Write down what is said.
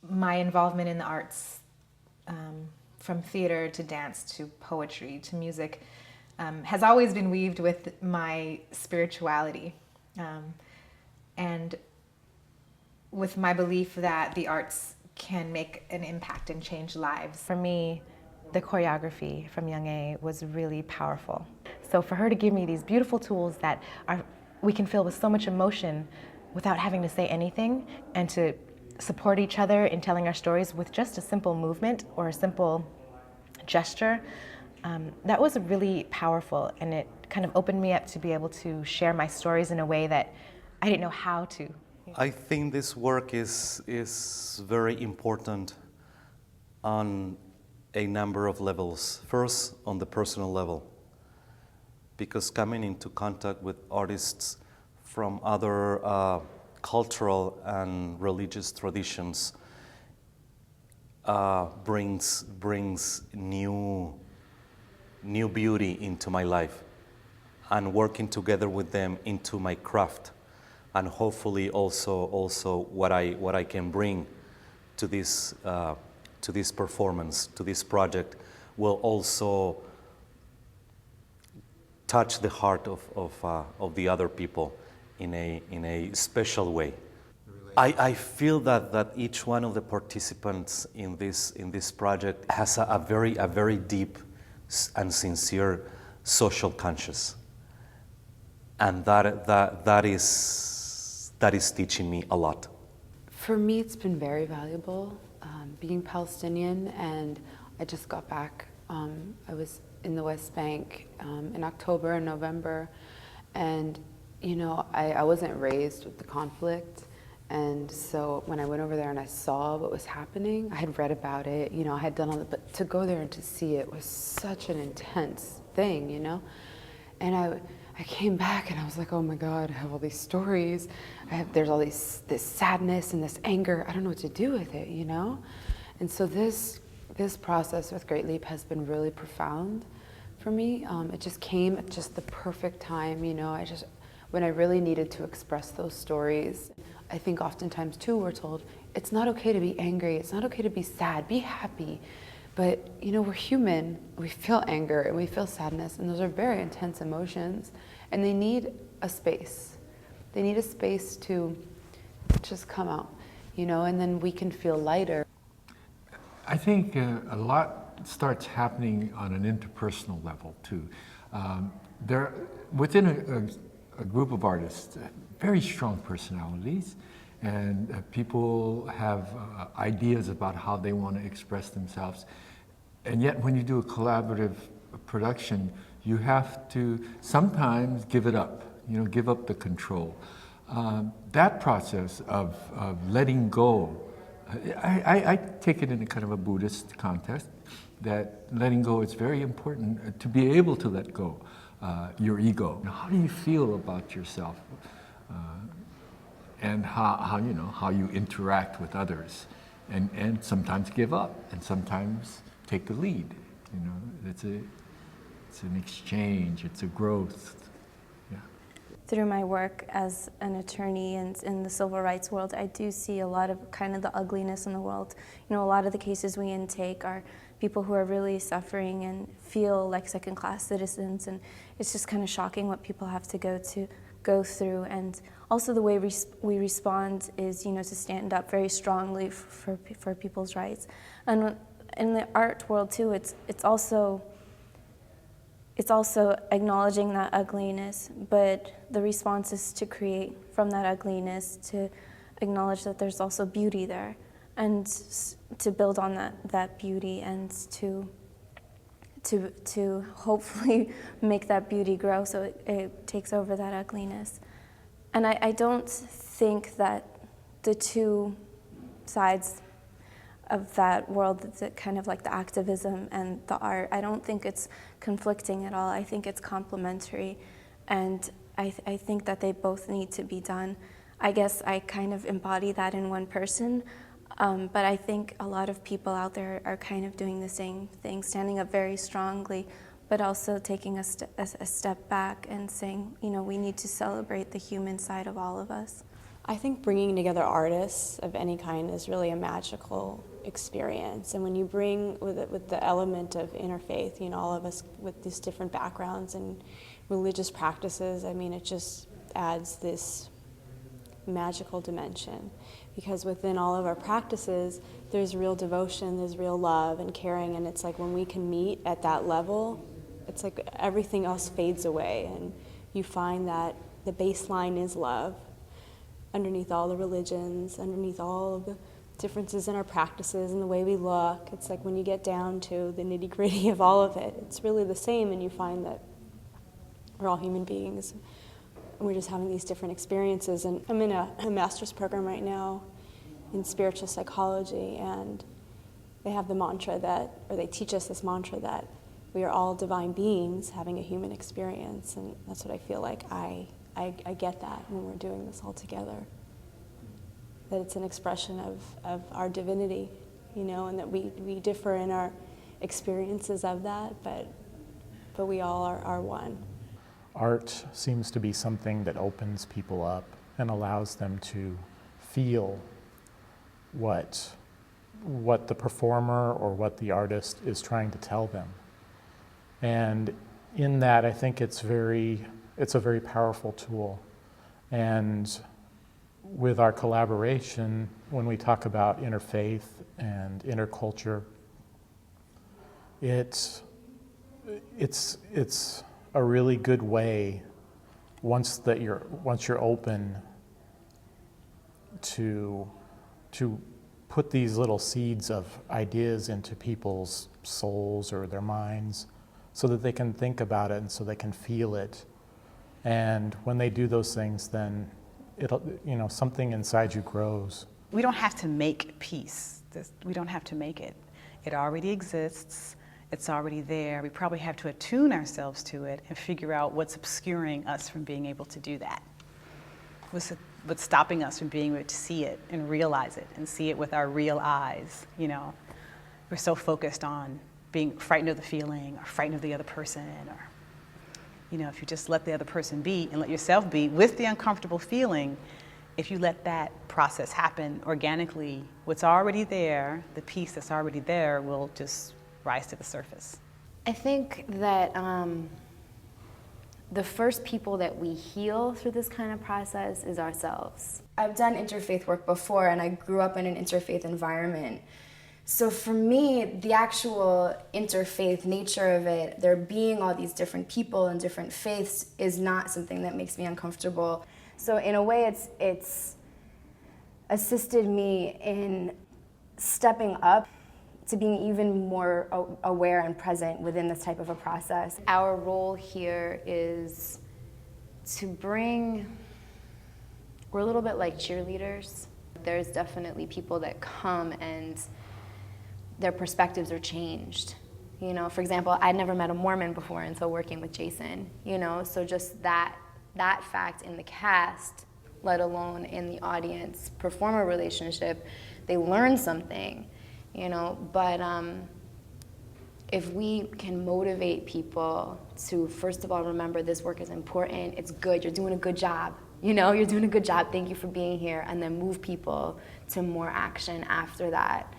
my involvement in the arts, from theater to dance to poetry to music, has always been weaved with my spirituality, and with my belief that the arts can make an impact and change lives. For me, the choreography from Young A was really powerful. So for her to give me these beautiful tools that we can feel with so much emotion without having to say anything, and to support each other in telling our stories with just a simple movement or a simple gesture, that was really powerful, and it kind of opened me up to be able to share my stories in a way that I didn't know how to. I think this work is very important on a number of levels. First, on the personal level, because coming into contact with artists from other cultural and religious traditions brings new beauty into my life, and working together with them into my craft, and hopefully also what I can bring to this performance, to this project, will also touch the heart of the other people in a special way. I feel that each one of the participants in this project has a very deep and sincere social conscience, and that is teaching me a lot. For me, it's been very valuable. Being Palestinian, and I just got back. I was in the West Bank in October and November, and I wasn't raised with the conflict, and so when I went over there and I saw what was happening, I had read about it, I had done all that, but to go there and to see it was such an intense thing, and I came back and I was like, oh my God, I have all these stories. There's all this sadness and this anger. I don't know what to do with it, And so this process with Great Leap has been really profound for me. It just came at just the perfect time, when I really needed to express those stories. I think oftentimes too we're told, it's not okay to be angry, it's not okay to be sad, be happy. But we're human, we feel anger and we feel sadness, and those are very intense emotions, and they need a space. They need a space to just come out, and then we can feel lighter. I think a lot starts happening on an interpersonal level too. Within a group of artists, very strong personalities, and people have ideas about how they want to express themselves. And yet when you do a collaborative production, you have to sometimes give it up, give up the control. That process of letting go, I take it in a kind of a Buddhist context, that letting go is very important to be able to let go your ego. How do you feel about yourself? And how you interact with others, and sometimes give up, and sometimes take the lead. It's an exchange, it's a growth. Yeah. Through my work as an attorney and in the civil rights world, I do see a lot of kind of the ugliness in the world. A lot of the cases we intake are people who are really suffering and feel like second-class citizens, and it's just kind of shocking what people have to go through. And also the way we respond is, to stand up very strongly for people's rights. And in the art world too, it's also acknowledging that ugliness, but the response is to create from that ugliness, to acknowledge that there's also beauty there, and to build on that beauty, and to hopefully make that beauty grow so it takes over that ugliness. And I don't think that the two sides of that world, that's kind of like the activism and the art, I don't think it's conflicting at all. I think it's complementary, and I think that they both need to be done. I guess I kind of embody that in one person, but I think a lot of people out there are kind of doing the same thing, standing up very strongly, but also taking a step back and saying, we need to celebrate the human side of all of us. I think bringing together artists of any kind is really a magical experience. And when you bring with the element of interfaith, you know, all of us with these different backgrounds and religious practices, I mean, it just adds this magical dimension. Because within all of our practices, there's real devotion, there's real love and caring, and it's like when we can meet at that level, it's like everything else fades away, and you find that the baseline is love underneath all the religions, underneath all of the differences in our practices and the way we look. It's like when you get down to the nitty-gritty of all of it, it's really the same, and you find that we're all human beings. We're just having these different experiences. And I'm in a master's program right now in spiritual psychology, and they have the mantra that, or they teach us this mantra that we are all divine beings having a human experience. And that's what I feel like I get that when we're doing this all together. That it's an expression of our divinity, you know, and that we differ in our experiences of that, but we all are one. Art seems to be something that opens people up and allows them to feel what the performer or what the artist is trying to tell them. And in that, I think it's a very powerful tool. And with our collaboration, when we talk about interfaith and interculture, it's a really good way, once you're open to put these little seeds of ideas into people's souls or their minds, so that they can think about it and so they can feel it. And when they do those things, then something inside you grows. We don't have to make peace. We don't have to make it. It already exists. It's already there. We probably have to attune ourselves to it and figure out what's obscuring us from being able to do that. What's stopping us from being able to see it and realize it and see it with our real eyes, you know. We're so focused on being frightened of the feeling or frightened of the other person, or, you know, if you just let the other person be and let yourself be with the uncomfortable feeling, if you let that process happen organically, what's already there, the peace that's already there, will just rise to the surface. I think that the first people that we heal through this kind of process is ourselves. I've done interfaith work before, and I grew up in an interfaith environment. So for me, the actual interfaith nature of it, there being all these different people and different faiths, is not something that makes me uncomfortable. So in a way, it's assisted me in stepping up to being even more aware and present within this type of a process. Our role here is to we're a little bit like cheerleaders. There's definitely people that come and their perspectives are changed. You know, for example, I'd never met a Mormon before until working with Jason, you know, so just that fact in the cast, let alone in the audience performer relationship, they learn something. You know, but if we can motivate people to, first of all, remember this work is important, it's good, you're doing a good job, you know, you're doing a good job, thank you for being here, and then move people to more action after that,